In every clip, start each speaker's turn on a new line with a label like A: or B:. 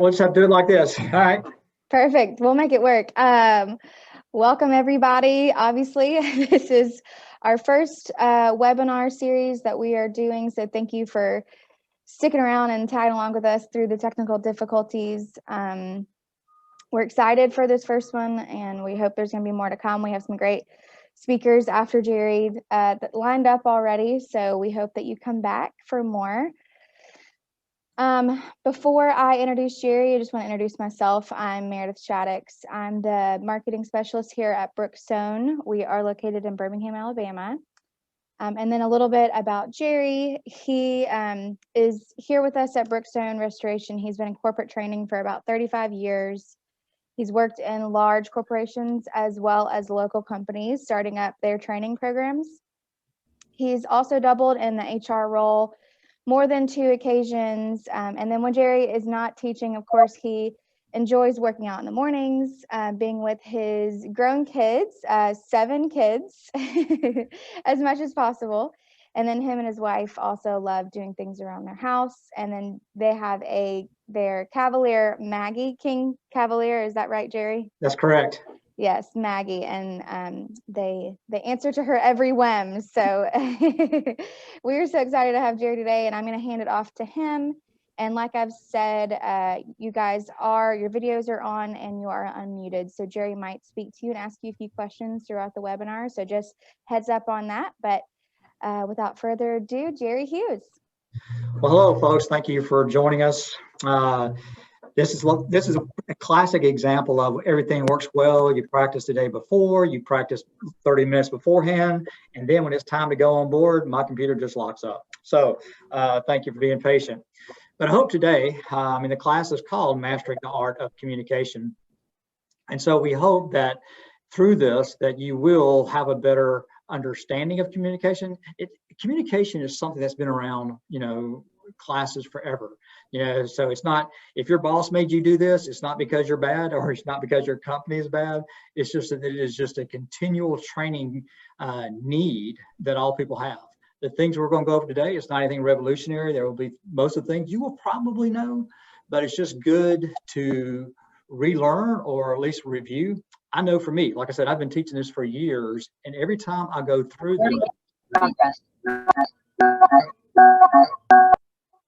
A: We'll just have to do it like this. All right.
B: Perfect. We'll make it work. Welcome, everybody. Obviously, this is our first webinar series that we are doing. So thank you for sticking around and tagging along with us through the technical difficulties. We're excited for this first one, and we hope there's going to be more to come. We have some great speakers after Jerry that lined up already. So we hope that you come back for more. Before I introduce Jerry, I just want to introduce myself. I'm Meredith Shaddix. I'm the marketing specialist here at Brookstone. We are located in Birmingham, Alabama. And then a little bit about Jerry. He is here with us at Brookstone Restoration. He's been in corporate training for about 35 years. He's worked in large corporations as well as local companies, starting up their training programs. He's also doubled in the HR role more than 2 occasions. And then when Jerry is not teaching, of course, he enjoys working out in the mornings, being with his grown kids, 7 kids, as much as possible. And then him and his wife also love doing things around their house. And then they have their Cavalier, Maggie King Cavalier. Is that right, Jerry?
A: That's correct.
B: Yes, Maggie, and they answer to her every whim. So we're so excited to have Jerry today, and I'm going to hand it off to him. And like I've said, you guys your videos are on and you are unmuted. So Jerry might speak to you and ask you a few questions throughout the webinar. So just heads up on that. But without further ado, Jerry Hughes.
A: Well, hello, folks. Thank you for joining us. This is a classic example of everything works well. You practice the day before, you practice 30 minutes beforehand, and then when it's time to go on board, my computer just locks up. So thank you for being patient. But I hope today, the class is called Mastering the Art of Communication. And so we hope that through this, that you will have a better understanding of communication. Communication is something that's been around, classes forever. So it's not, if your boss made you do this, it's not because you're bad, or it's not because your company is bad. It's just that it is just a continual training need that all people have. The things we're going to go over today, it's not anything revolutionary. There will be most of the things you will probably know, but it's just good to relearn or at least review. I know for me, like I said, I've been teaching this for years, and every time I go through this,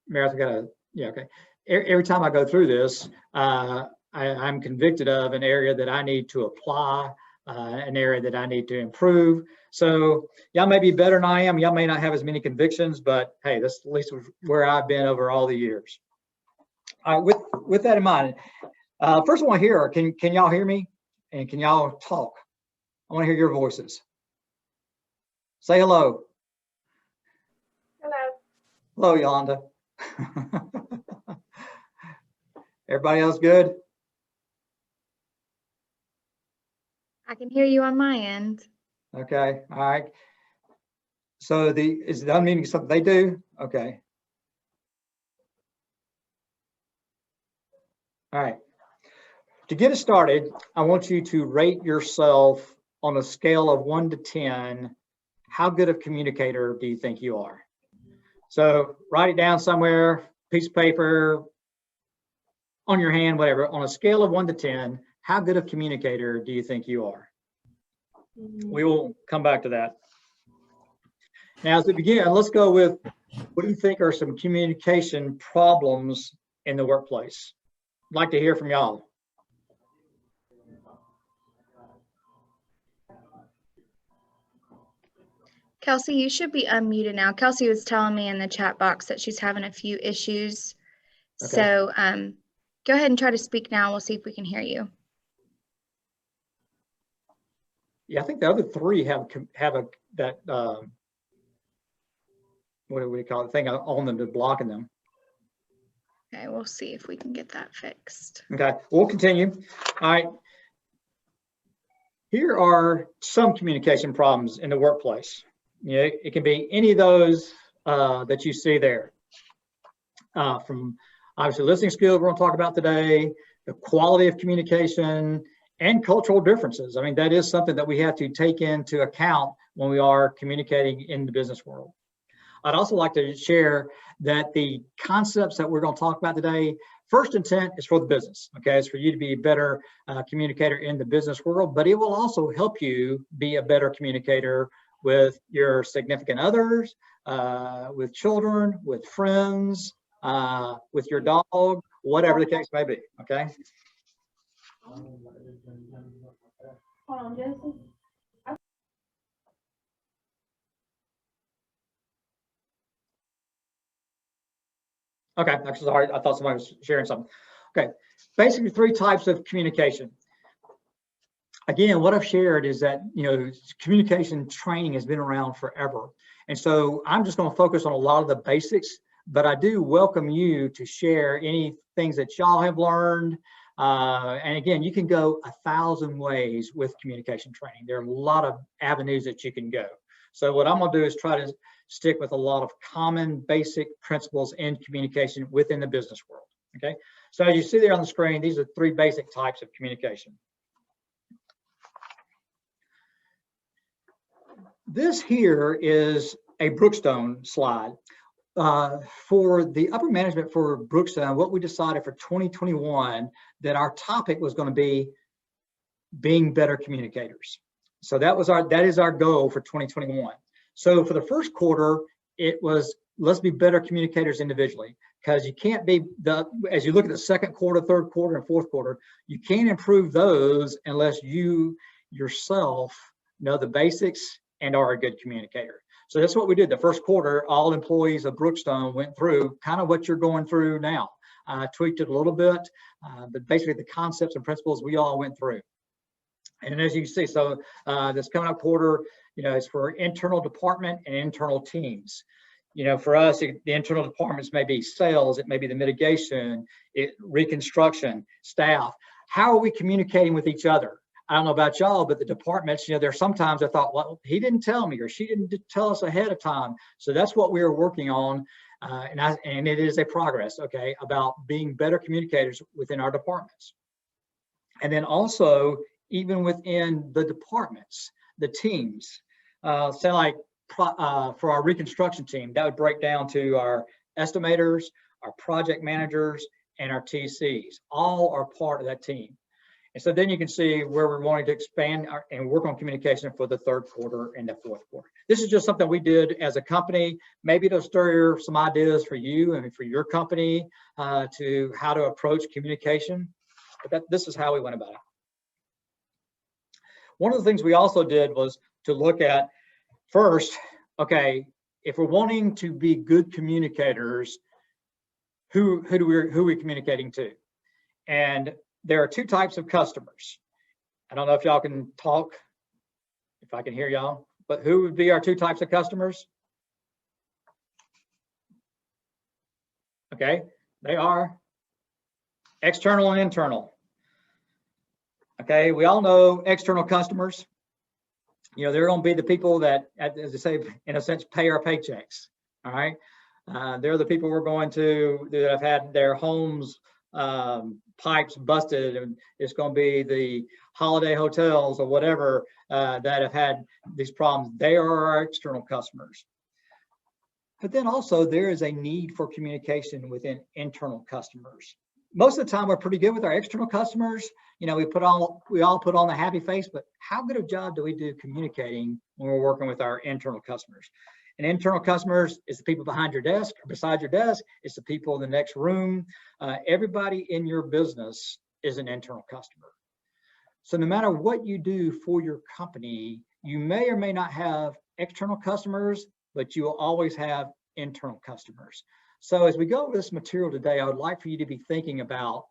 A: Meredith, okay. Every time I go through this, I'm convicted of an area that I need to apply, an area that I need to improve. So y'all may be better than I am. Y'all may not have as many convictions, but hey, that's at least where I've been over all the years. All right, with that in mind, first I want to hear, can y'all hear me? And can y'all talk? I want to hear your voices. Say hello.
C: Hello.
A: Hello, Yolanda. Everybody else good?
B: I can hear you on my end.
A: Okay, all right. So is the unmuting something they do? Okay. All right. To get us started, I want you to rate yourself on a scale of 1 to 10. How good of a communicator do you think you are? So write it down somewhere, piece of paper, on your hand, whatever. On a scale of 1 to 10, how good of a communicator do you think you are? We will come back to that. Now, as we begin, let's go with, what do you think are some communication problems in the workplace? I'd like to hear from y'all.
B: Kelsey, you should be unmuted now. Kelsey was telling me in the chat box that she's having a few issues. Okay. So go ahead and try to speak now. We'll see if we can hear you.
A: Yeah, I think the other 3 have that what do we call it, thing on them to blocking them.
B: Okay, we'll see if we can get that fixed.
A: Okay, we'll continue. All right. Here are some communication problems in the workplace. It can be any of those that you see there. From obviously listening skills we're going to talk about today, the quality of communication, and cultural differences. I mean, that is something that we have to take into account when we are communicating in the business world. I'd also like to share that the concepts that we're going to talk about today first intent is for the business, okay? It's for you to be a better communicator in the business world, but it will also help you be a better communicator with your significant others, with children, with friends, with your dog, whatever the case may be, okay?
C: Hold on, Genesis.
A: Okay, I'm sorry, I thought somebody was sharing something. Okay, basically 3 types of communication. Again, what I've shared is that, communication training has been around forever. And so I'm just going to focus on a lot of the basics, but I do welcome you to share any things that y'all have learned. And again, you can go 1,000 ways with communication training. There are a lot of avenues that you can go. So what I'm going to do is try to stick with a lot of common basic principles in communication within the business world. Okay. So as you see there on the screen, these are 3 basic types of communication. This here is a Brookstone slide. For the upper management for Brookstone, what we decided for 2021, that our topic was going to be being better communicators. So that is our goal for 2021. So for the first quarter, it was let's be better communicators individually, because you can't be as you look at the second quarter, third quarter, and fourth quarter, you can't improve those unless you yourself know the basics and are a good communicator. So that's what we did. The first quarter, all employees of Brookstone went through kind of what you're going through now. Tweaked it a little bit, but basically the concepts and principles we all went through. And as you can see, so this coming up quarter, is for internal department and internal teams. For us, the internal departments may be sales, it may be the mitigation, reconstruction, staff. How are we communicating with each other? I don't know about y'all, but the departments, there's sometimes I thought, well, he didn't tell me or she didn't tell us ahead of time. So that's what we were working on. And it is a progress, okay, about being better communicators within our departments. And then also, even within the departments, the teams, say like for our reconstruction team, that would break down to our estimators, our project managers, and our TCs. All are part of that team. And so then you can see where we're wanting to expand and work on communication for the third quarter and the fourth quarter. This is just something we did as a company. Maybe it'll stir some ideas for you and for your company to how to approach communication. But this is how we went about it. One of the things we also did was to look at first, okay, if we're wanting to be good communicators, who are we communicating to? And there are 2 types of customers. I don't know if y'all can talk, if I can hear y'all, but who would be our 2 types of customers? Okay, they are external and internal. Okay, we all know external customers. They're going to be the people that, as they say, in a sense, pay our paychecks. All right, they're the people we're going to that have had their homes pipes busted, and it's going to be the holiday hotels or whatever that have had these problems. They are our external customers. But then also there is a need for communication within internal customers. Most of the time we're pretty good with our external customers. We all put on the happy face, but how good a job do we do communicating when we're working with our internal customers? And internal customers is the people behind your desk or beside your desk. It's the people in the next room. Everybody in your business is an internal customer. So no matter what you do for your company, you may or may not have external customers, but you will always have internal customers. So as we go over this material today, I would like for you to be thinking about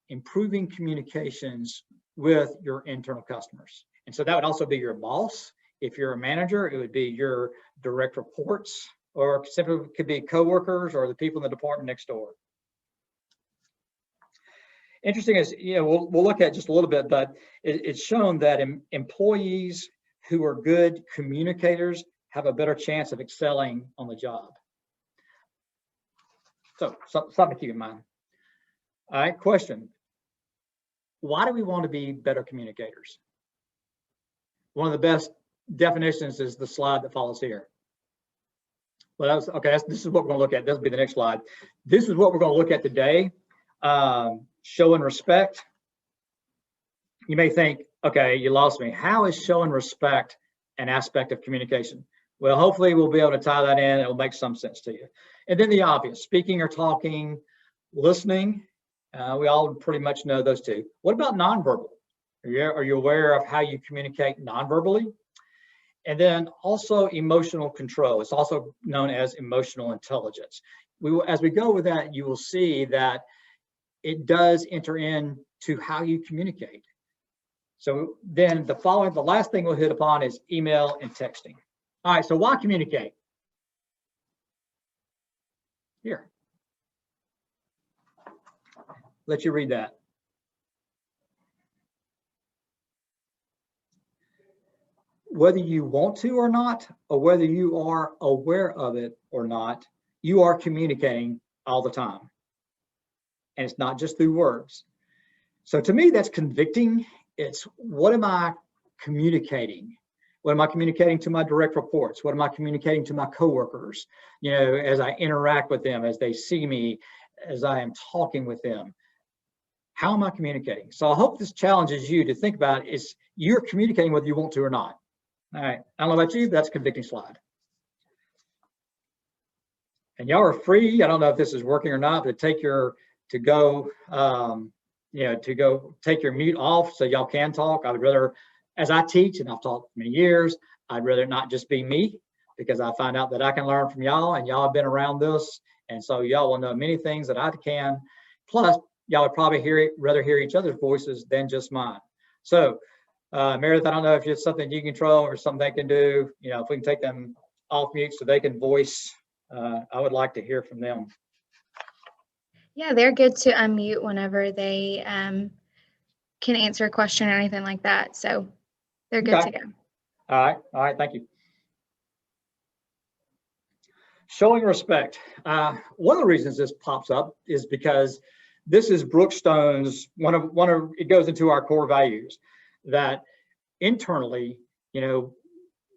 A: improving communications with your internal customers. And so that would also be your boss. If you're a manager, it would be your direct reports, or simply could be coworkers or the people in the department next door. Interesting is, we'll look at just a little bit, but it's shown that employees who are good communicators have a better chance of excelling on the job. So something to keep in mind. All right, question. Why do we want to be better communicators? One of the best definitions is the slide that follows here. Well, this is what we're going to look at. This will be the next slide. This is what we're going to look at today. Showing respect. You may think, okay, you lost me. How is showing respect an aspect of communication? Well, hopefully we'll be able to tie that in. It'll make some sense to you. And then the obvious, speaking or talking, listening. We all pretty much know those two. What about nonverbal? Are you aware of how you communicate nonverbally? And then also emotional control. It's also known as emotional intelligence. As we go with that, you will see that it does enter into how you communicate. So then the last thing we'll hit upon is email and texting. All right, so why communicate? Here. Let you read that. Whether you want to or not, or whether you are aware of it or not, you are communicating all the time. And it's not just through words. So to me, that's convicting. It's what am I communicating? What am I communicating to my direct reports? What am I communicating to my coworkers? You know, as I interact with them, as they see me, as I am talking with them. How am I communicating? So I hope this challenges you to think about is you're communicating whether you want to or not. All right, I don't know about you, but that's a convicting slide. And y'all are free. I don't know if this is working or not, but to go take your mute off so y'all can talk. I would rather, as I teach, and I've taught for many years, I'd rather not just be me, because I find out that I can learn from y'all, and y'all have been around this. And so y'all will know many things that I can. Plus, y'all would probably rather hear each other's voices than just mine. So Meredith, I don't know if it's something you control or something they can do. You know, if we can take them off mute so they can voice, I would like to hear from them.
B: Yeah, they're good to unmute whenever they can answer a question or anything like that. So they're good to go.
A: All right, thank you. Showing respect. One of the reasons this pops up is because this is Brookstone's it goes into our core values that internally, you know,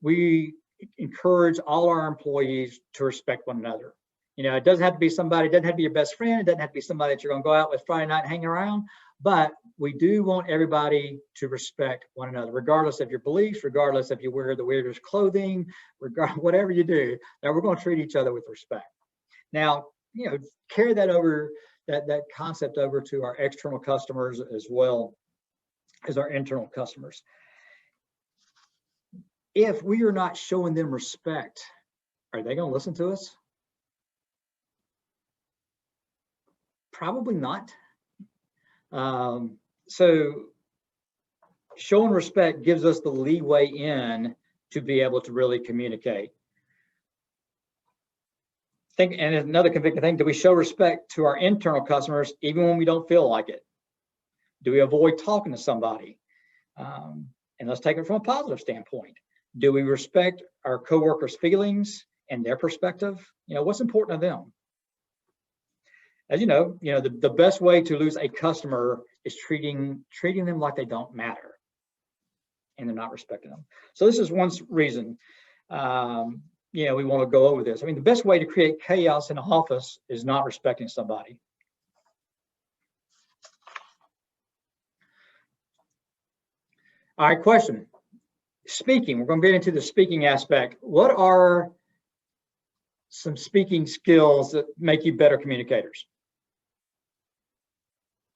A: we encourage all our employees to respect one another. You know, it doesn't have to be somebody, it doesn't have to be your best friend, it doesn't have to be somebody that you're going to go out with Friday night and hang around, but we do want everybody to respect one another, regardless of your beliefs, regardless if you wear the weirdest clothing, whatever you do, that we're going to treat each other with respect. Now, you know, carry that over, that concept over to our external customers as well as our internal customers. If we are not showing them respect, are they going to listen to us? Probably not. So showing respect gives us the leeway in to be able to really communicate. And another convicting thing, do we show respect to our internal customers even when we don't feel like it? Do we avoid talking to somebody? And let's take it from a positive standpoint. Do we respect our coworkers' feelings and their perspective? You know, what's important to them? As you know, the best way to lose a customer is treating them like they don't matter and they're not respecting them. So this is one reason, we want to go over this. I mean, the best way to create chaos in an office is not respecting somebody. All right, question. Speaking, we're going to get into the speaking aspect. What are some speaking skills that make you better communicators?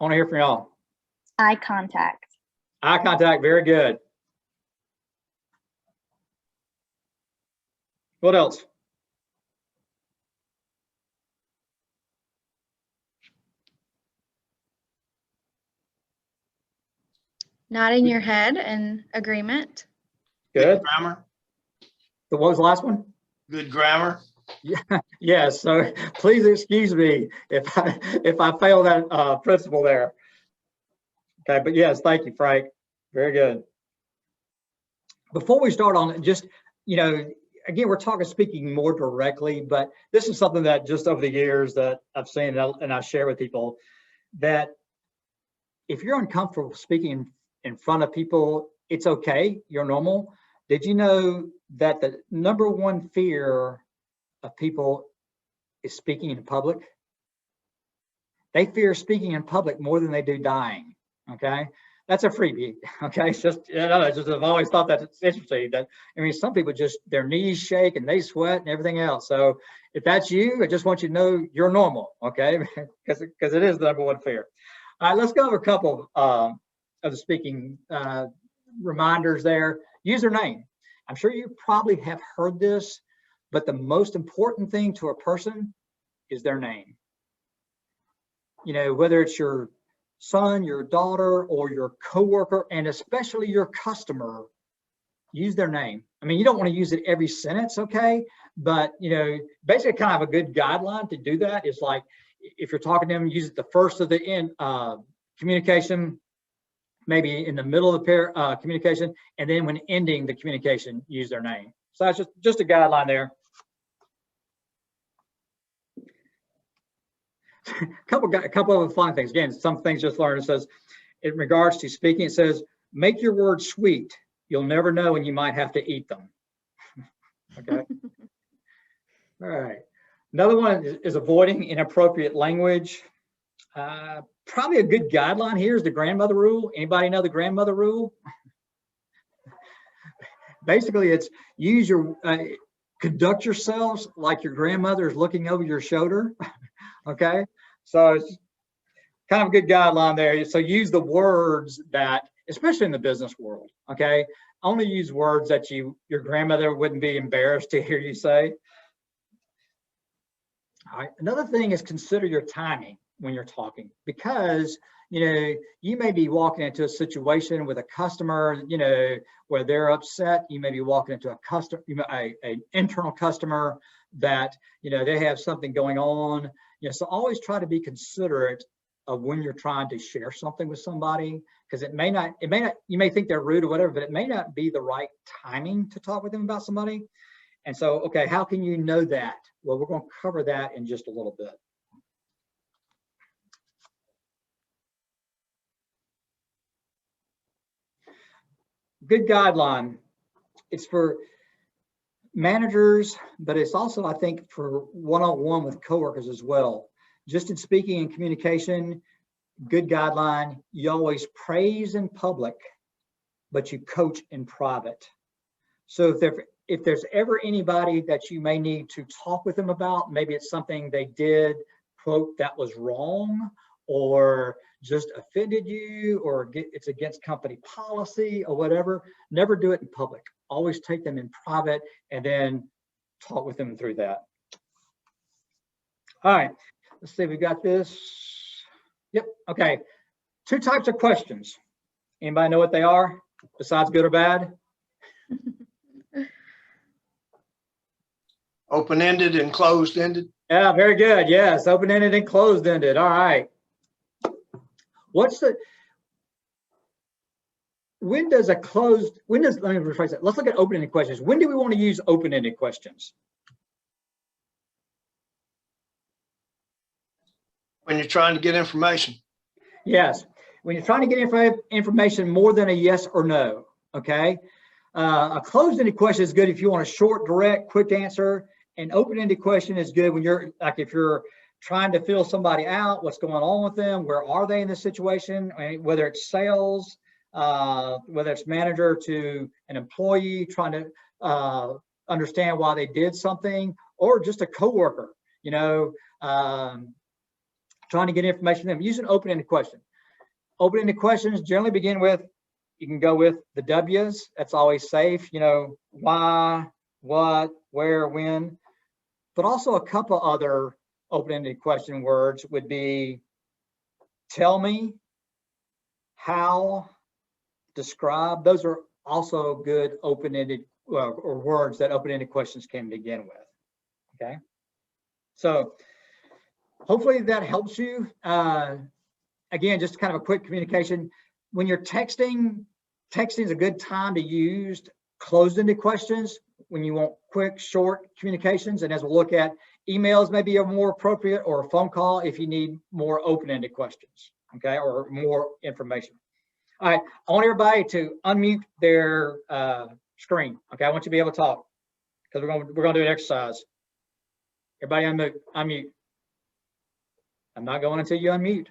A: I want to hear from y'all.
D: Eye contact.
A: Eye contact, very good. What else?
B: Nodding your head in agreement.
A: Good.
E: Grammar.
A: So what was the last one?
E: Good grammar.
A: Yeah. Yes. So please excuse me if I fail that principle there. Okay. But yes, thank you, Frank. Very good. Before we start on, just again, we're talking speaking more directly, but this is something that just over the years that I've seen and I share with people, that if you're uncomfortable speaking in front of people, it's okay. You're normal. Did you know that the number one fear of people is speaking in public? They fear speaking in public more than they do dying. Okay. That's a freebie. Okay. It's just, I've always thought that it's interesting that, I mean, some people just, their knees shake and they sweat and everything else. So if that's you, I just want you to know you're normal. Okay. Because it is the number one fear. All right. Let's go over a couple of the speaking reminders there. Username. I'm sure you probably have heard this, but the most important thing to a person is their name. You know, whether it's your son, your daughter, or your coworker, and especially your customer, use their name. I mean, you don't want to use it every sentence, okay? But, you know, basically kind of a good guideline to do that is like, if you're talking to them, use it the first of the end communication, maybe in the middle of the communication, and then when ending the communication, use their name. So that's just a guideline there. A couple of fun things. Again, some things just learned. It says, in regards to speaking, it says, make your words sweet. You'll never know when you might have to eat them. Okay. All right. Another one is avoiding inappropriate language. Probably a good guideline here is the grandmother rule. Anybody know the grandmother rule? Basically, it's use your, conduct yourselves like your grandmother is looking over your shoulder. Okay. So it's kind of a good guideline there. So use the words that, especially in the business world, okay? Only use words that your grandmother wouldn't be embarrassed to hear you say. All right. Another thing is consider your timing when you're talking, because, you know, you may be walking into a situation with a customer, you know, where they're upset. You may be walking into a customer, an internal customer that, you know, they have something going on. You know, so always try to be considerate of when you're trying to share something with somebody, because it may not, you may think they're rude or whatever, but it may not be the right timing to talk with them about somebody. And so, okay, how can you know that? Well, we're going to cover that in just a little bit. Good guideline. It's for managers, but it's also, I think, for one-on-one with coworkers as well. Just in speaking and communication, good guideline, you always praise in public, but you coach in private. So if there's ever anybody that you may need to talk with them about, maybe it's something they did, quote, that was wrong, or just offended you, or it's against company policy or whatever, never do it in public. Always take them in private and then talk with them through that. All right, let's see, we got this. Yep, okay. 2 types of questions. Anybody know what they are besides good or bad?
E: Open-ended and closed-ended.
A: Yeah, very good. Yes, open-ended and closed-ended. All right. Let me rephrase that. Let's look at open-ended questions. When do we want to use open-ended questions?
E: When you're trying to get information.
A: Yes, when you're trying to get information more than a yes or no, okay? A closed-ended question is good if you want a short, direct, quick answer. An open-ended question is good when you're, like, if you're trying to fill somebody out, what's going on with them, where are they in this situation, whether it's sales, whether it's manager to an employee, trying to understand why they did something, or just a coworker, you know, trying to get information from them. Use an open-ended question. Open-ended questions generally begin with, you can go with the W's. That's always safe. You know, why, what, where, when. But also a couple other open-ended question words would be tell me, how, describe. Those are also good open-ended or words that open-ended questions can begin with. Okay. So hopefully that helps you. Again, just kind of a quick communication. When you're texting is a good time to use closed-ended questions when you want quick, short communications. And as we'll look at, emails may be more appropriate, or a phone call if you need more open-ended questions, okay, or more information. All right, I want everybody to unmute their screen, okay? I want you to be able to talk because we're gonna do an exercise. Everybody unmute. I'm not going until you unmute.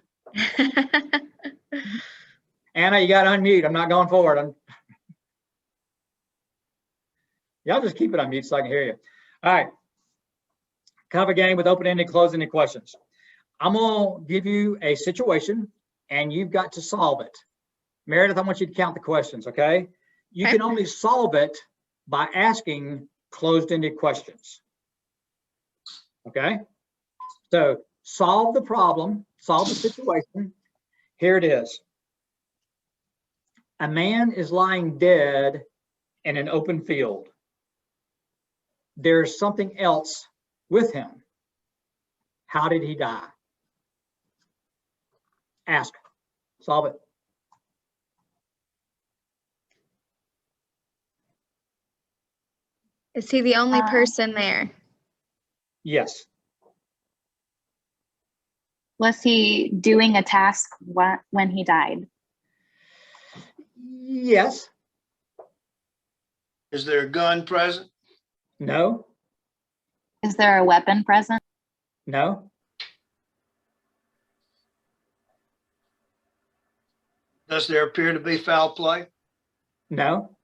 A: Anna, you got to unmute. I'm not going forward. Y'all just keep it on mute so I can hear you. All right. Kind of a game with open-ended, closed-ended questions. I'm going to give you a situation and you've got to solve it. Meredith, I want you to count the questions, okay? You
B: Okay.
A: can only solve it by asking closed-ended questions. Okay? So solve the problem, solve the situation. Here it is. A man is lying dead in an open field. There's something else with him. How did he die? Ask. Solve it.
B: Is he the only person there?
A: Yes.
D: Was he doing a task when he died?
A: Yes.
E: Is there a gun present?
A: No.
D: Is there a weapon present?
A: No.
E: Does there appear to be foul play?
A: No.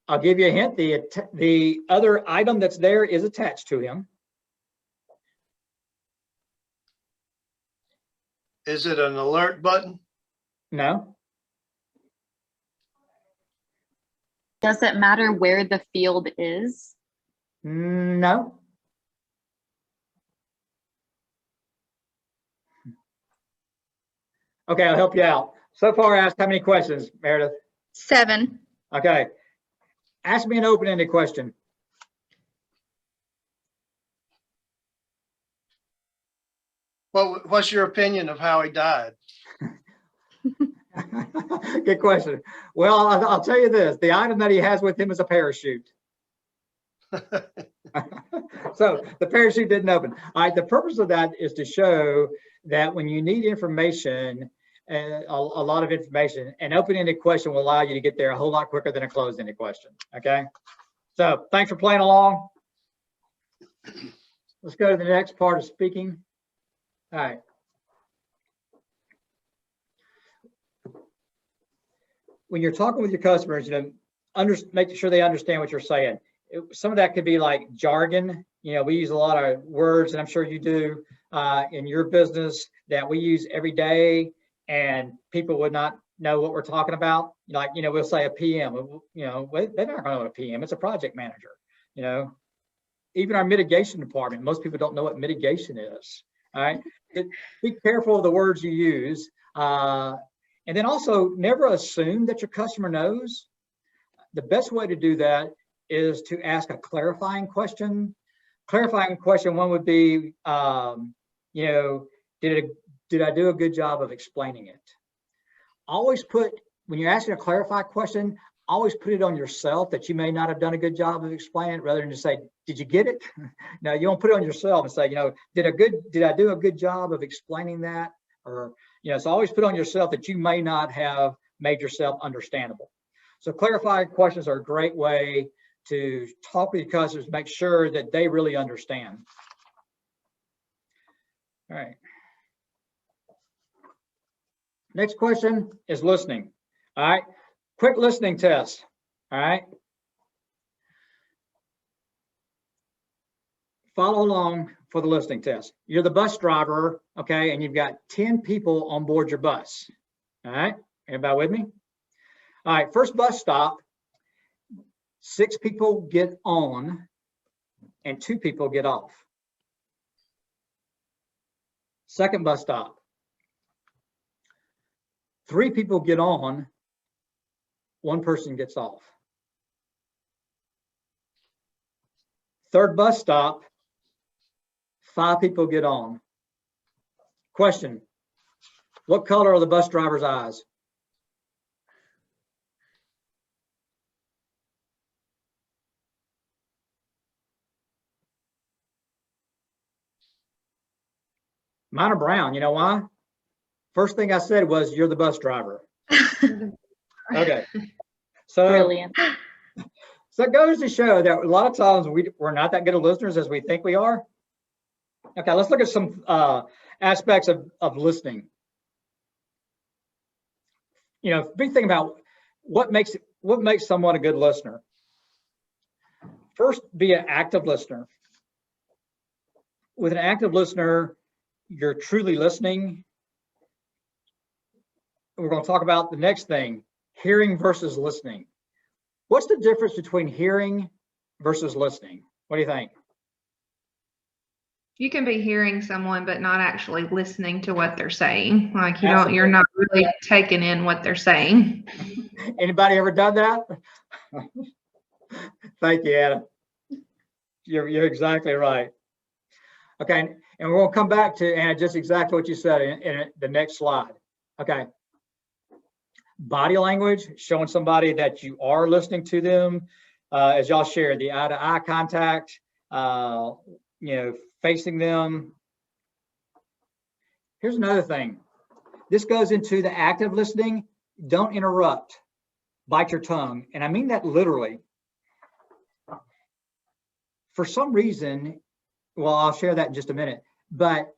A: I'll give you a hint. The other item that's there is attached to him.
E: Is it an alert button?
A: No.
D: Does it matter where the field is?
A: No. Okay, I'll help you out. So far, asked how many questions, Meredith?
B: 7.
A: Okay. Ask me an open-ended question.
E: What's your opinion of how he died?
A: Good question. Well, I'll tell you this. The item that he has with him is a parachute. So the parachute didn't open. All right, the purpose of that is to show that when you need information, a lot of information, an open-ended question will allow you to get there a whole lot quicker than a closed-ended question, okay? So thanks for playing along. Let's go to the next part of speaking. All right. When you're talking with your customers, making sure they understand what you're saying. Some of that could be like jargon. We use a lot of words, and I'm sure you do in your business, that we use every day, and people would not know what we're talking about. Like, we'll say a PM. They're not going to know what a PM. It's a project manager. Even our mitigation department, most people don't know what mitigation is. All right. Be careful of the words you use. And then also never assume that your customer knows. The best way to do that is to ask a clarifying question. Clarifying question one would be, did I do a good job of explaining it? Always when you're asking a clarifying question, always put it on yourself that you may not have done a good job of explaining it, rather than just say, did you get it? No, you don't put it on yourself and say, did I do a good job of explaining that? Or, so always put on yourself that you may not have made yourself understandable. So clarifying questions are a great way to talk with your customers, make sure that they really understand. All right. Next question is listening. All right. Quick listening test. All right. Follow along for the listening test. You're the bus driver, okay, and you've got 10 people on board your bus. All right. Everybody with me? All right. First bus stop, 6 people get on and 2 people get off. Second bus stop, 3 people get on, 1 person gets off. Third bus stop, 5 people get on. Question, what color are the bus driver's eyes? Mine are brown. You know why? First thing I said was, you're the bus driver. Okay. So,
D: Brilliant.
A: So it goes to show that a lot of times we're not that good of listeners as we think we are. Okay, let's look at some aspects of listening. You know, big thing about what makes someone a good listener. First, be an active listener. With an active listener, you're truly listening. We're going to talk about the next thing, hearing versus listening. What's the difference between hearing versus listening? What do you think?
F: You can be hearing someone, but not actually listening to what they're saying. Like you're
A: Absolutely.
F: not really taking in what they're saying.
A: Anybody ever done that? Thank you, Anna. You're exactly right. Okay, and we're going to come back to, Anna, just exactly what you said in the next slide. Okay. Body language, showing somebody that you are listening to them, as y'all shared, the eye-to-eye contact, facing them. Here's another thing. This goes into the active listening. Don't interrupt. Bite your tongue. And I mean that literally. For some reason, well, I'll share that in just a minute, but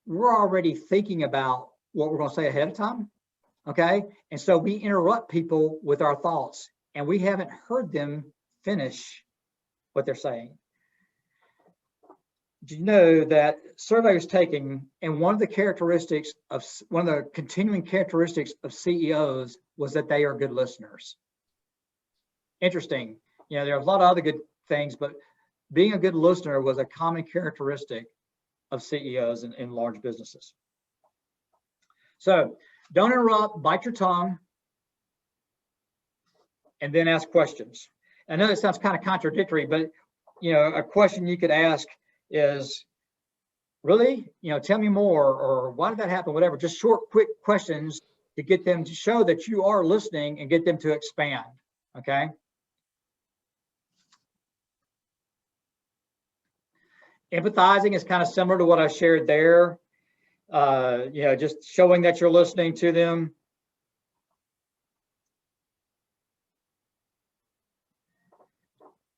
A: we're already thinking about what we're going to say ahead of time. Okay. And so we interrupt people with our thoughts and we haven't heard them finish what they're saying. Do you know that survey was taken, and one of the continuing characteristics of CEOs was that they are good listeners. Interesting. You know, there are a lot of other good things, but being a good listener was a common characteristic of CEOs in large businesses. So don't interrupt, bite your tongue, and then ask questions. I know that sounds kind of contradictory, but a question you could ask is, really, tell me more, or why did that happen, whatever. Just short, quick questions to get them to show that you are listening and get them to expand, okay? Empathizing is kind of similar to what I shared there. Just showing that you're listening to them.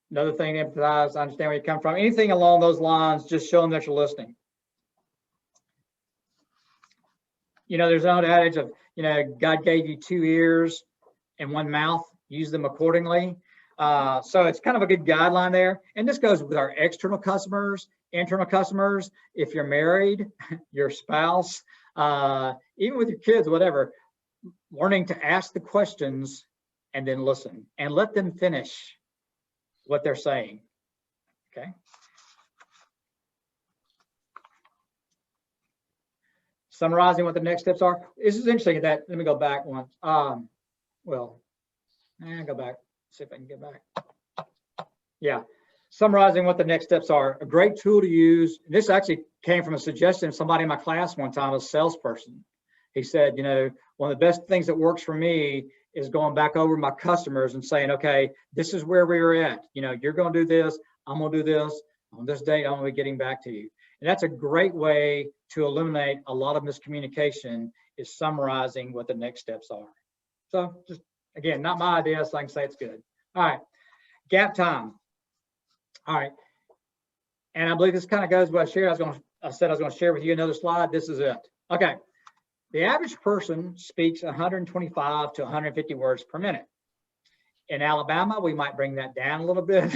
A: Another thing to empathize, understand where you come from. Anything along those lines, just show them that you're listening. There's an old adage of, God gave you 2 ears and 1 mouth, use them accordingly. So it's kind of a good guideline there. And this goes with our external customers, internal customers. If you're married, your spouse, even with your kids, whatever, learning to ask the questions and then listen and let them finish what they're saying, okay? Summarizing what the next steps are. This is interesting that, let me go back once. Go back, see if I can get back. Yeah, summarizing what the next steps are. A great tool to use. This actually came from a suggestion of somebody in my class one time, a salesperson. He said, one of the best things that works for me is going back over my customers and saying, okay, this is where we were at. You're going to do this. I'm going to do this. On this date, I'm going to be getting back to you. And that's a great way to eliminate a lot of miscommunication, is summarizing what the next steps are. So just, again, not my idea, so I can say it's good. All right, gap time. All right. And I believe this kind of goes with what I shared. I said I was going to share with you another slide. This is it. Okay. The average person speaks 125 to 150 words per minute. In Alabama, we might bring that down a little bit.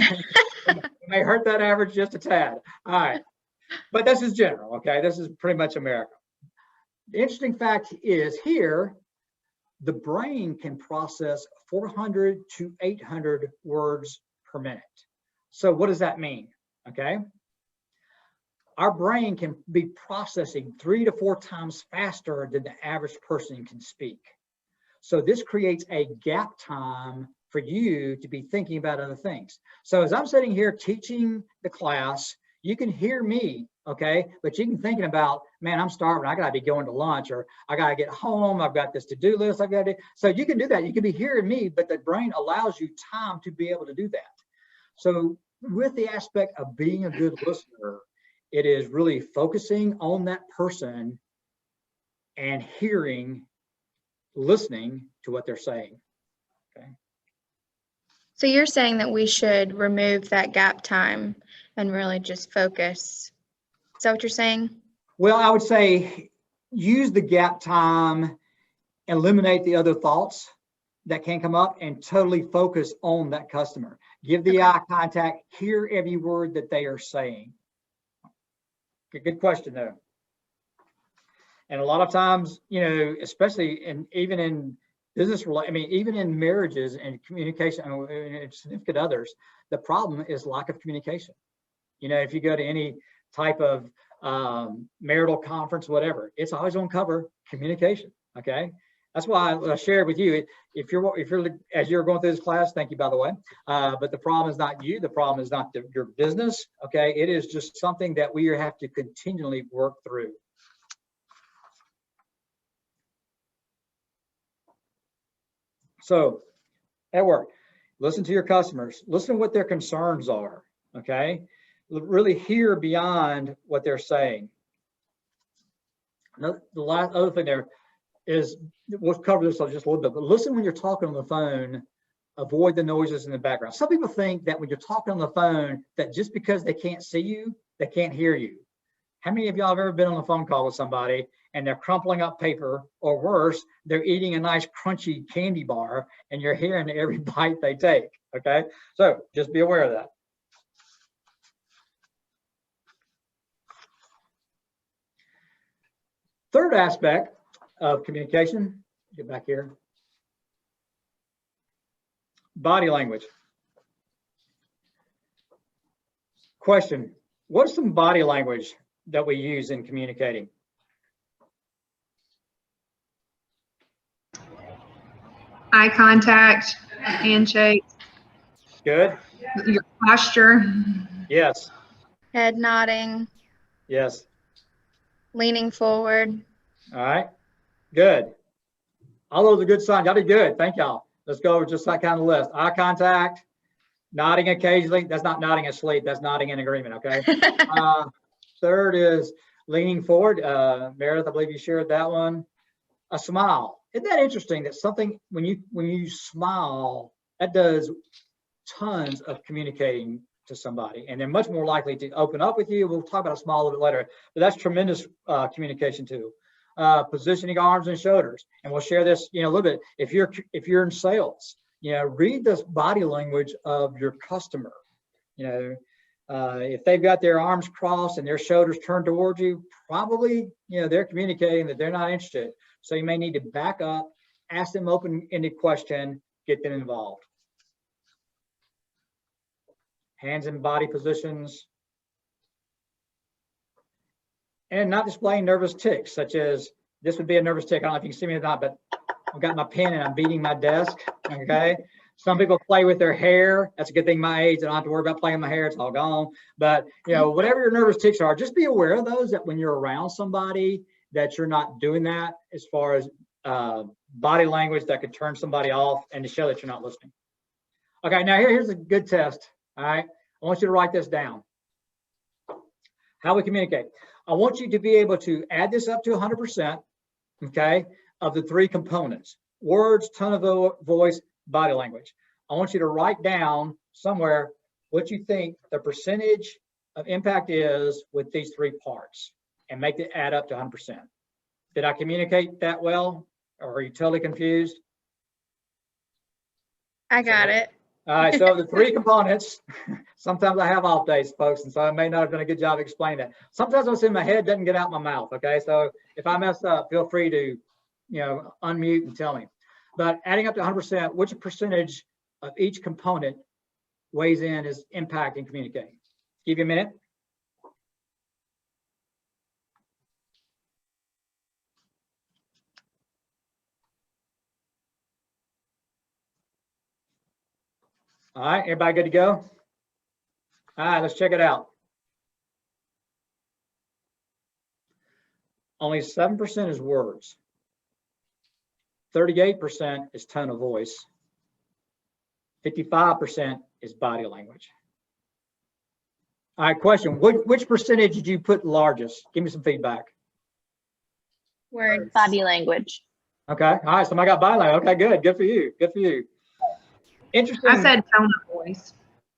A: It may hurt that average just a tad. All right. But this is general, okay? This is pretty much America. The interesting fact is here, the brain can process 400 to 800 words per minute. So what does that mean, okay? Our brain can be processing 3 to 4 times faster than the average person can speak. So this creates a gap time for you to be thinking about other things. So as I'm sitting here teaching the class, you can hear me, okay? But you can be thinking about, man, I'm starving. I gotta be going to lunch, or I gotta get home. I've got this to-do list. I've got to. So you can do that. You can be hearing me, but the brain allows you time to be able to do that. So with the aspect of being a good listener, it is really focusing on that person and listening to what they're saying. Okay.
G: So you're saying that we should remove that gap time and really just focus. Is that what you're saying?
A: Well, I would say use the gap time, eliminate the other thoughts that can come up, and totally focus on that customer. Give the
G: Okay.
A: eye contact, hear every word that they are saying. Good question though. And a lot of times, especially even in business, even in marriages and communication and significant others, the problem is lack of communication. If you go to any type of marital conference, whatever, it's always on cover communication. Okay. That's why I shared with you. If you're as you're going through this class, thank you, by the way. But the problem is not you. The problem is not your business. Okay. It is just something that we have to continually work through. So at work, listen to your customers, listen to what their concerns are, okay? Really hear beyond what they're saying. The last other thing there is, we'll cover this just a little bit, but listen when you're talking on the phone, avoid the noises in the background. Some people think that when you're talking on the phone, that just because they can't see you, they can't hear you. How many of y'all have ever been on a phone call with somebody and they're crumpling up paper, or worse, they're eating a nice crunchy candy bar and you're hearing every bite they take, okay? So just be aware of that. Third aspect of communication, get back here, body language. Question, what's some body language that we use in communicating?
F: Eye contact, handshake,
A: Good.
F: your posture.
A: Yes.
G: Head nodding,
A: Yes.
G: leaning forward.
A: All right. Good. All those are good signs. Y'all did good. Thank y'all. Let's go over just that kind of list. Eye contact, nodding occasionally. That's not nodding asleep. That's nodding in agreement. Okay. Third is leaning forward. Meredith, I believe you shared that one. A smile. Isn't that interesting that something, when you smile, that does tons of communicating to somebody, and they're much more likely to open up with you. We'll talk about a smile a little bit later, but that's tremendous communication too. Positioning arms and shoulders, and we'll share this, a little bit. If you're in sales, read the body language of your customer. If they've got their arms crossed and their shoulders turned towards you, probably, they're communicating that they're not interested. So you may need to back up, ask them open-ended question, get them involved. Hands and body positions. And not displaying nervous tics, such as, this would be a nervous tic. I don't know if you can see me or not, but I've got my pen and I'm beating my desk, okay? Some people play with their hair. That's a good thing my age, I don't have to worry about playing with my hair, it's all gone. But, whatever your nervous tics are, just be aware of those, that when you're around somebody, that you're not doing that, as far as body language that could turn somebody off and to show that you're not listening. Okay, now here's a good test, all right? I want you to write this down. How we communicate. I want you to be able to add this up to 100%, okay, of the three components: words, tone of voice, body language. I want you to write down somewhere what you think the percentage of impact is with these three parts, and make it add up to 100%. Did I communicate that well, or are you totally confused?
G: I got it.
A: All right, so the three components, sometimes I have off days, folks, and so I may not have done a good job explaining that. Sometimes what's in my head doesn't get out my mouth, okay? So if I mess up, feel free to, unmute and tell me. But adding up to 100%, which percentage of each component weighs in as impact in communicating? Give you a minute. All right, everybody good to go? All right, let's check it out. Only 7% is words. 38% is tone of voice. 55% is body language. All right, question. Which percentage did you put largest? Give me some feedback.
G: Words.
D: Body language.
A: Okay, all right, somebody got body language. Okay, good for you, good for you. Interesting.
F: I said tone of voice.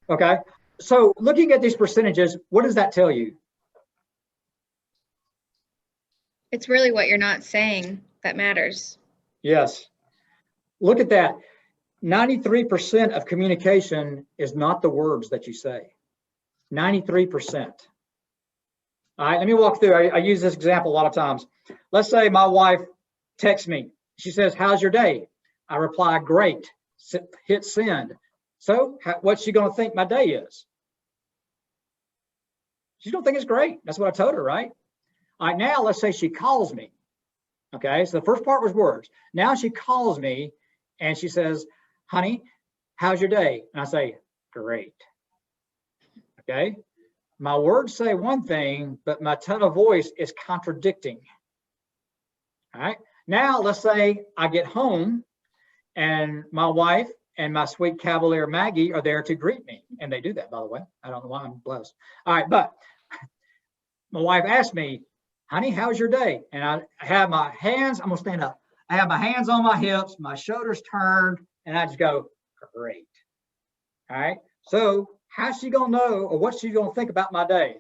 A: Okay. So looking at these percentages, what does that tell you?
G: It's really what you're not saying that matters.
A: Yes. Look at that. 93% of communication is not the words that you say. 93%. All right, let me walk through. I use this example a lot of times. Let's say my wife texts me. She says, "How's your day?" I reply, "Great." Hit send. So what's she going to think my day is? She's going to think it's great. That's what I told her, right? All right, now let's say she calls me. Okay, so the first part was words. Now she calls me and she says, "Honey, how's your day?" And I say, "Great." Okay, my words say one thing, but my tone of voice is contradicting. All right, now let's say I get home and my wife and my sweet cavalier Maggie are there to greet me. And they do that, by the way. I don't know why, I'm blessed. All right, but my wife asked me, "Honey, how's your day?" And I have my hands, I'm gonna stand up. I have my hands on my hips, my shoulders turned, and I just go, "Great." All right, so how's she gonna know, or what's she gonna think about my day?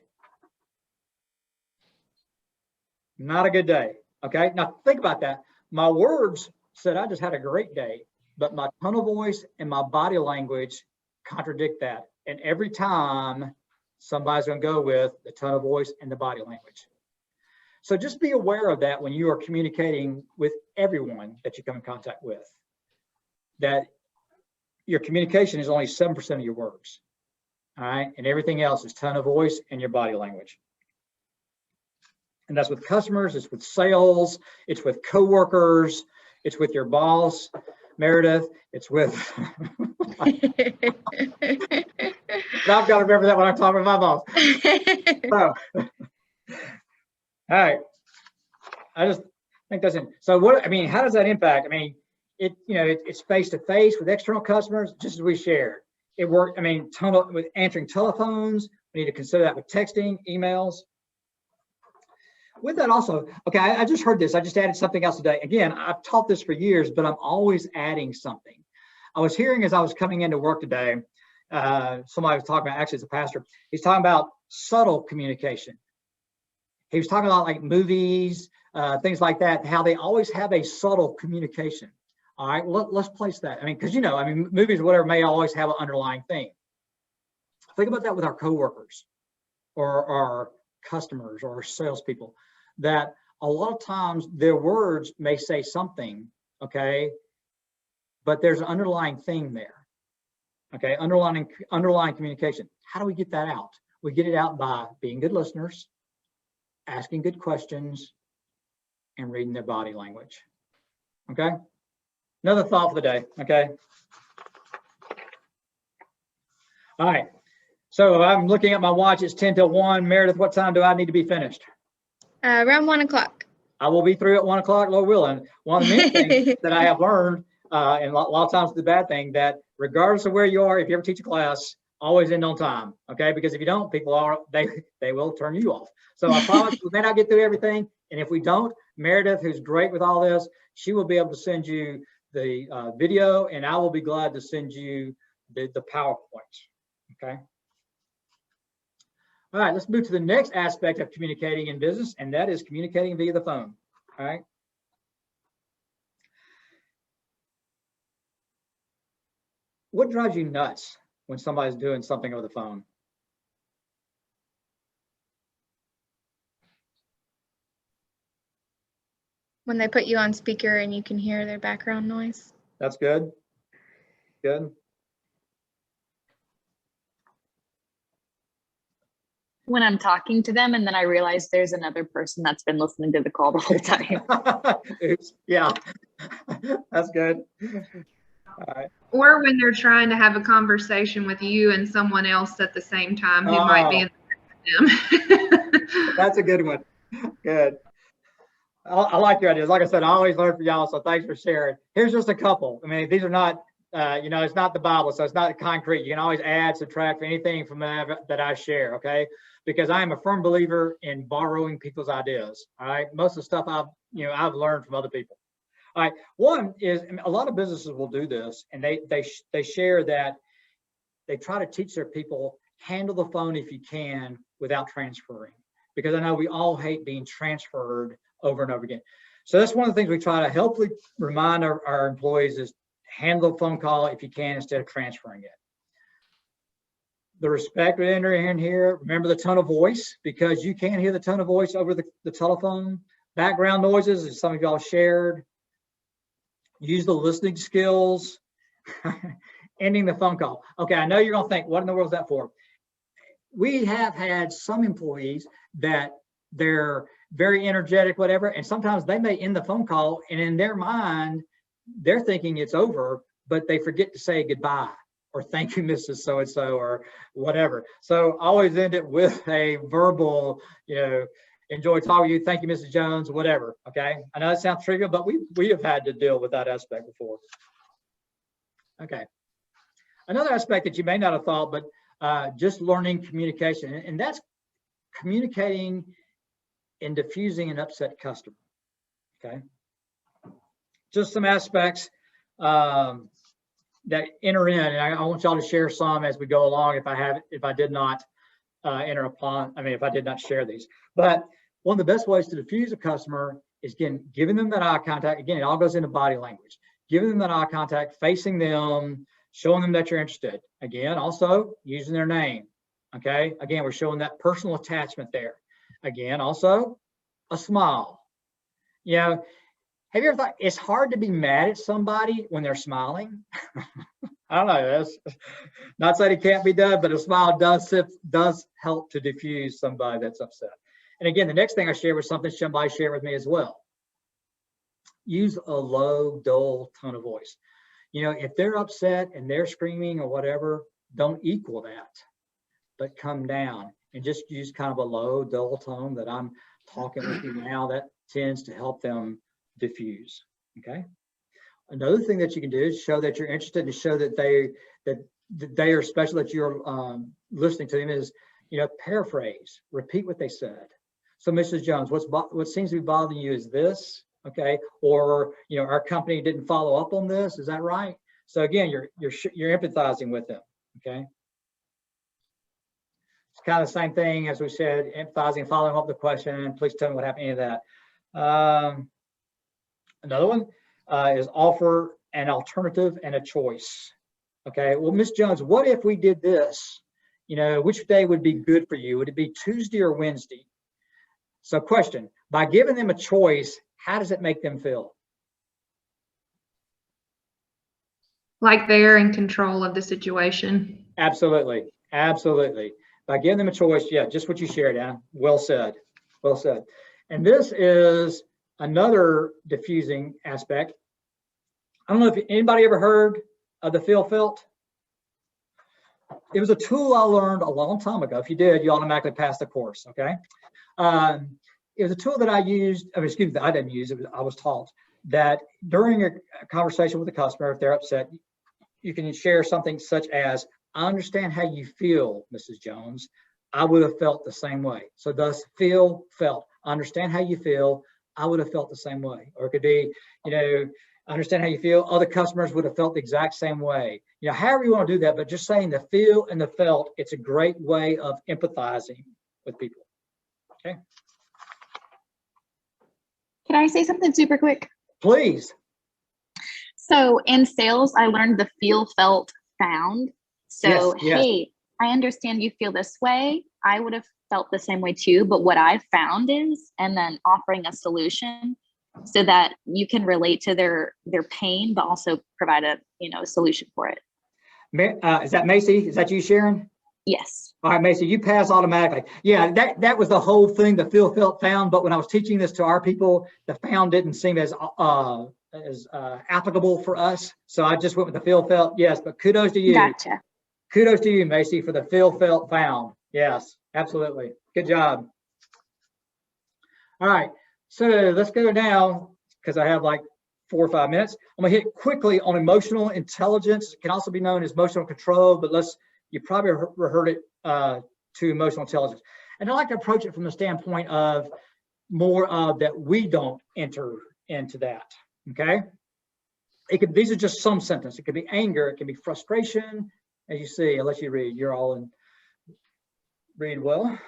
A: Not a good day. Okay, now think about that. My words said I just had a great day, but my tone of voice and my body language contradict that. And every time somebody's gonna go with the tone of voice and the body language. So just be aware of that when you are communicating with everyone that you come in contact with, that your communication is only 7% of your words. All right, and everything else is tone of voice and your body language. And that's with customers, it's with sales, it's with coworkers, it's with your boss, Meredith, it's with, I've got to remember that when I'm talking with my boss. So, all right, I just think that's it. So what, I mean, how does that impact? I mean, it's face-to-face with external customers, just as we shared. It worked, I mean, with answering telephones, we need to consider that with texting, emails. With that also, okay, I just heard this. I just added something else today. Again, I've taught this for years, but I'm always adding something. I was hearing as I was coming into work today, somebody was talking about, actually it's a pastor, he's talking about subtle communication. He was talking about like movies, things like that, how they always have a subtle communication. All right, let's place that. I mean, because movies or whatever may always have an underlying thing. Think about that with our coworkers or our customers or our salespeople, that a lot of times their words may say something, okay, but there's an underlying thing there, okay, underlying communication. How do we get that out? We get it out by being good listeners, asking good questions, and reading their body language, okay? Another thought for the day, okay? All right, so I'm looking at my watch, it's 10 till 1. Meredith, what time do I need to be finished?
G: Around 1 o'clock.
A: I will be through at 1 o'clock, Lord willing. One of the many things that I have learned, and a lot of times it's the bad thing, that regardless of where you are, if you ever teach a class, always end on time, okay? Because if you don't, they will turn you off. So I promise we may not get through everything, and if we don't, Meredith, who's great with all this, she will be able to send you the video, and I will be glad to send you the PowerPoints, okay? All right, let's move to the next aspect of communicating in business, and that is communicating via the phone, all right? What drives you nuts when somebody's doing something over the phone?
G: When they put you on speaker and you can hear their background noise.
A: That's good. Good.
D: When I'm talking to them and then I realize there's another person that's been listening to the call the whole time.
A: Oops. Yeah, that's good. All right.
F: Or when they're trying to have a conversation with you and someone else at the same time who might be in them.
A: That's a good one. Good. I like your ideas. Like I said, I always learn from y'all, so thanks for sharing. Here's just a couple. I mean, these are not, it's not the Bible, so it's not concrete. You can always add, subtract anything from that I share, okay? Because I am a firm believer in borrowing people's ideas, all right? Most of the stuff I've learned from other people. All right. One is, I mean, a lot of businesses will do this, and they share that they try to teach their people, handle the phone if you can without transferring, because I know we all hate being transferred over and over again. So that's one of the things we try to helpfully remind our employees is handle the phone call if you can instead of transferring it. The respect we enter in here, remember the tone of voice, because you can hear the tone of voice over the telephone. Background noises, as some of y'all shared. Use the listening skills. Ending the phone call. Okay, I know you're gonna think, what in the world is that for? We have had some employees that they're very energetic, whatever, and sometimes they may end the phone call, and in their mind, they're thinking it's over, but they forget to say goodbye or thank you, Mrs. So-and-so, or whatever. So always end it with a verbal, you know, enjoy talking to you, thank you, Mrs. Jones, whatever, okay? I know it sounds trivial, but we have had to deal with that aspect before. Okay. Another aspect that you may not have thought, but just learning communication, and that's communicating and diffusing an upset customer, okay? Just some aspects that enter in, and I want y'all to share some as we go along if I did not if I did not share these. But one of the best ways to diffuse a customer is, again, giving them that eye contact. Again, it all goes into body language. Giving them that eye contact, facing them, showing them that you're interested. Again, also using their name, okay? Again, we're showing that personal attachment there. Again, also a smile. You know, have you ever thought it's hard to be mad at somebody when they're smiling? I don't know, that's not saying it can't be done, but a smile does help to diffuse somebody that's upset. And again, the next thing I share was something somebody shared with me as well. Use a low, dull tone of voice. You know, if they're upset and they're screaming or whatever, don't equal that, but come down and just use kind of a low, dull tone that I'm talking with you now. That tends to help them diffuse, okay? Another thing that you can do is show that you're interested, to show that they are special, that you're listening to them, is, you know, paraphrase, repeat what they said. So, Mrs. Jones, what seems to be bothering you is this, okay? Or, you know, our company didn't follow up on this, is that right? So again, you're empathizing with them, okay? It's kind of the same thing as we said, empathizing, following up the question. Please tell me what happened to that. Another one is offer an alternative and a choice. Okay, well, Miss Jones, what if we did this? You know, which day would be good for you? Would it be Tuesday or Wednesday? So question, by giving them a choice, how does it make them feel?
F: Like they're in control of the situation.
A: Absolutely, absolutely. By giving them a choice, yeah, just what you shared, Anna. Well said, well said. And this is another diffusing aspect. I don't know if anybody ever heard of the feel felt. It was a tool I learned a long time ago. If you did, you automatically passed the course, okay? It was a tool that I used, I didn't use it, I was taught that during a conversation with a customer, if they're upset, you can share something such as, I understand how you feel, Mrs. Jones. I would have felt the same way. So thus feel, felt. I understand how you feel. I would have felt the same way. Or it could be, you know, I understand how you feel. Other customers would have felt the exact same way. You know, however you want to do that, but just saying the feel and the felt, it's a great way of empathizing with people. Okay.
D: Can I say something super quick?
A: Please.
D: So in sales, I learned the feel, felt, found. So,
A: yes.
D: Hey, I understand you feel this way. I would have felt the same way too, but what I found is, and then offering a solution so that you can relate to their pain, but also provide a solution for it.
A: Is that Macy? Is that you, Sharon?
D: Yes.
A: All right, Macy, you pass automatically. Yeah, that was the whole thing, the feel, felt, found. But when I was teaching this to our people, the found didn't seem as applicable for us. So I just went with the feel, felt. Yes, but kudos to you.
D: Gotcha.
A: Kudos to you, Macy, for the feel, felt, found. Yes, absolutely. Good job. All right, so let's go now, because I have like 4 or 5 minutes. I'm gonna hit quickly on emotional intelligence. It can also be known as emotional control, but you probably heard it to emotional intelligence. And I like to approach it from the standpoint of more of that we don't enter into that. Okay. These are just some symptoms. It could be anger. It can be frustration. As you see, I'll let you read. You're all in. Read well.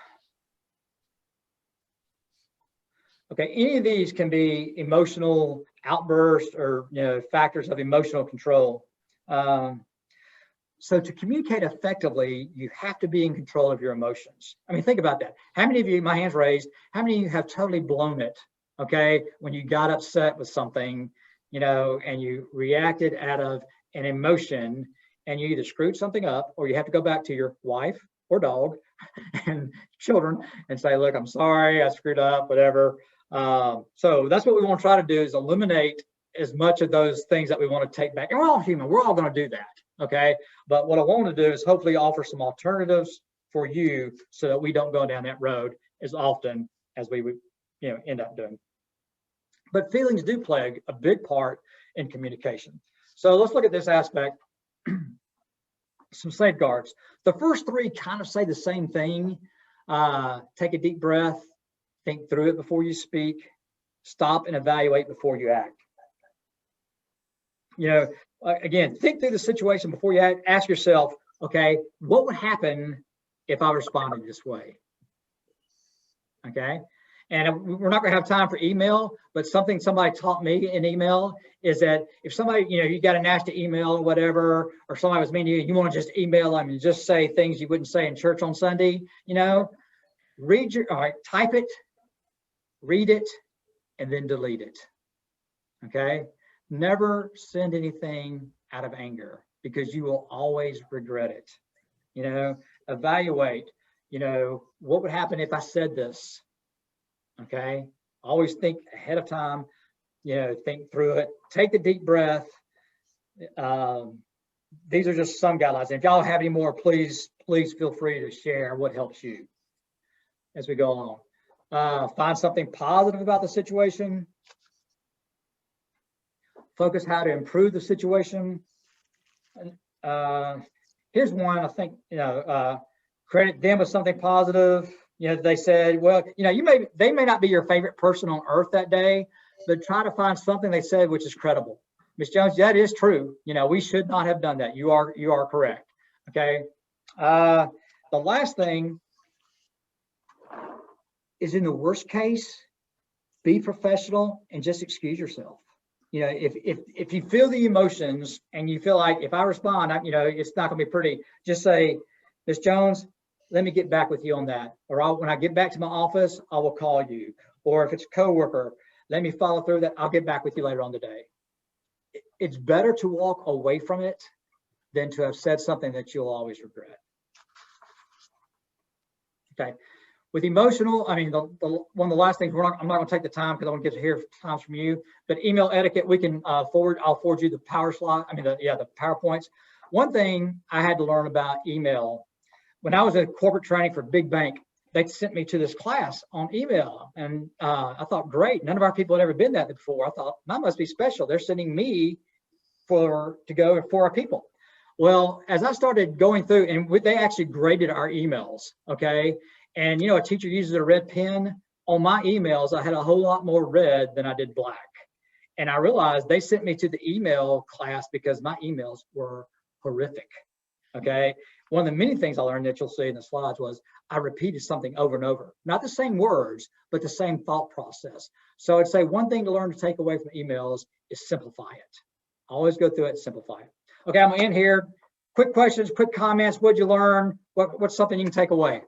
A: Okay, any of these can be emotional outbursts or factors of emotional control. So to communicate effectively, you have to be in control of your emotions. I mean, think about that. How many of you, my hand's raised, how many of you have totally blown it, okay, when you got upset with something, and you reacted out of an emotion and you either screwed something up or you have to go back to your wife or dog and children and say, look, I'm sorry, I screwed up, whatever. So that's what we want to try to do, is eliminate as much of those things that we want to take back. And we're all human. We're all going to do that. Okay. But what I want to do is hopefully offer some alternatives for you so that we don't go down that road as often as we would, end up doing. But feelings do play a big part in communication. So let's look at this aspect. Some safeguards. The first three kind of say the same thing. Take a deep breath, think through it before you speak, stop and evaluate before you act. Again, think through the situation before you act. Ask yourself, okay, what would happen if I responded this way? Okay. And we're not going to have time for email, but something somebody taught me in email is that if somebody, you got a nasty email or whatever, or somebody was mean to you, you want to just email them and just say things you wouldn't say in church on Sunday, type it, read it, and then delete it. Okay. Never send anything out of anger because you will always regret it. Evaluate, what would happen if I said this? Okay. Always think ahead of time, think through it, take a deep breath. These are just some guidelines. If y'all have any more, please feel free to share what helps you as we go along. Find something positive about the situation. Focus how to improve the situation. Here's one, I think, credit them with something positive. They said, well, they may not be your favorite person on earth that day, but try to find something they said which is credible. Ms. Jones, that is true. We should not have done that. You are correct. Okay. The last thing is, in the worst case, be professional and just excuse yourself. If you feel the emotions and you feel like if I respond, it's not going to be pretty, just say, Ms. Jones, let me get back with you on that. Or when I get back to my office, I will call you. Or if it's a coworker, let me follow through that. I'll get back with you later on today. It's better to walk away from it than to have said something that you'll always regret. Okay. With emotional, one of the last things, I'm not going to take the time because I want to get to hear times from you, but email etiquette, we can I'll forward you the the PowerPoints. One thing I had to learn about email, when I was at corporate training for a big bank, they sent me to this class on email. And I thought, great, none of our people had ever been that before. I thought, that must be special. They're sending me to go for our people. Well, as I started going through, and they actually graded our emails, okay? And, a teacher uses a red pen. On my emails, I had a whole lot more red than I did black. And I realized they sent me to the email class because my emails were horrific, okay? One of the many things I learned that you'll see in the slides was I repeated something over and over. Not the same words, but the same thought process. So I'd say one thing to learn to take away from emails is simplify it. Always go through it and simplify it. Okay, I'm gonna end here. Quick questions, quick comments. What'd you learn? What's something you can take away?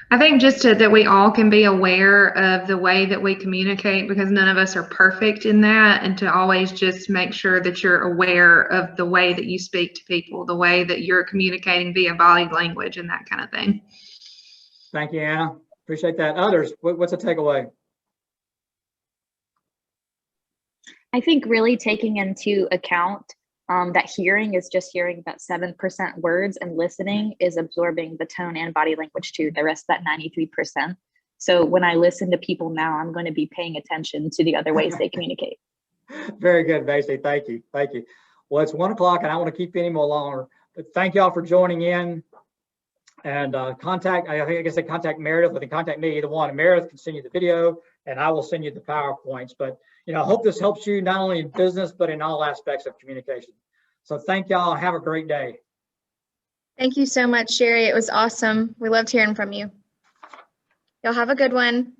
F: I think just that we all can be aware of the way that we communicate, because none of us are perfect in that, and to always just make sure that you're aware of the way that you speak to people, the way that you're communicating via body language and that kind of thing.
A: Thank you, Anna. Appreciate that. Others, what's a takeaway?
D: I think really taking into account that hearing is just hearing about 7% words, and listening is absorbing the tone and body language too, the rest of that 93%. So when I listen to people now, I'm going to be paying attention to the other ways they communicate.
A: Very good, Macy. Thank you. Thank you. Well, it's 1 o'clock and I want to keep you any more longer, but thank y'all for joining in. And contact, I think I said contact Meredith, or they contact me, either one. Meredith can send you the video and I will send you the PowerPoints. But, you know, I hope this helps you not only in business, but in all aspects of communication. So thank y'all. Have a great day.
G: Thank you so much, Sherry. It was awesome. We loved hearing from you. Y'all have a good one.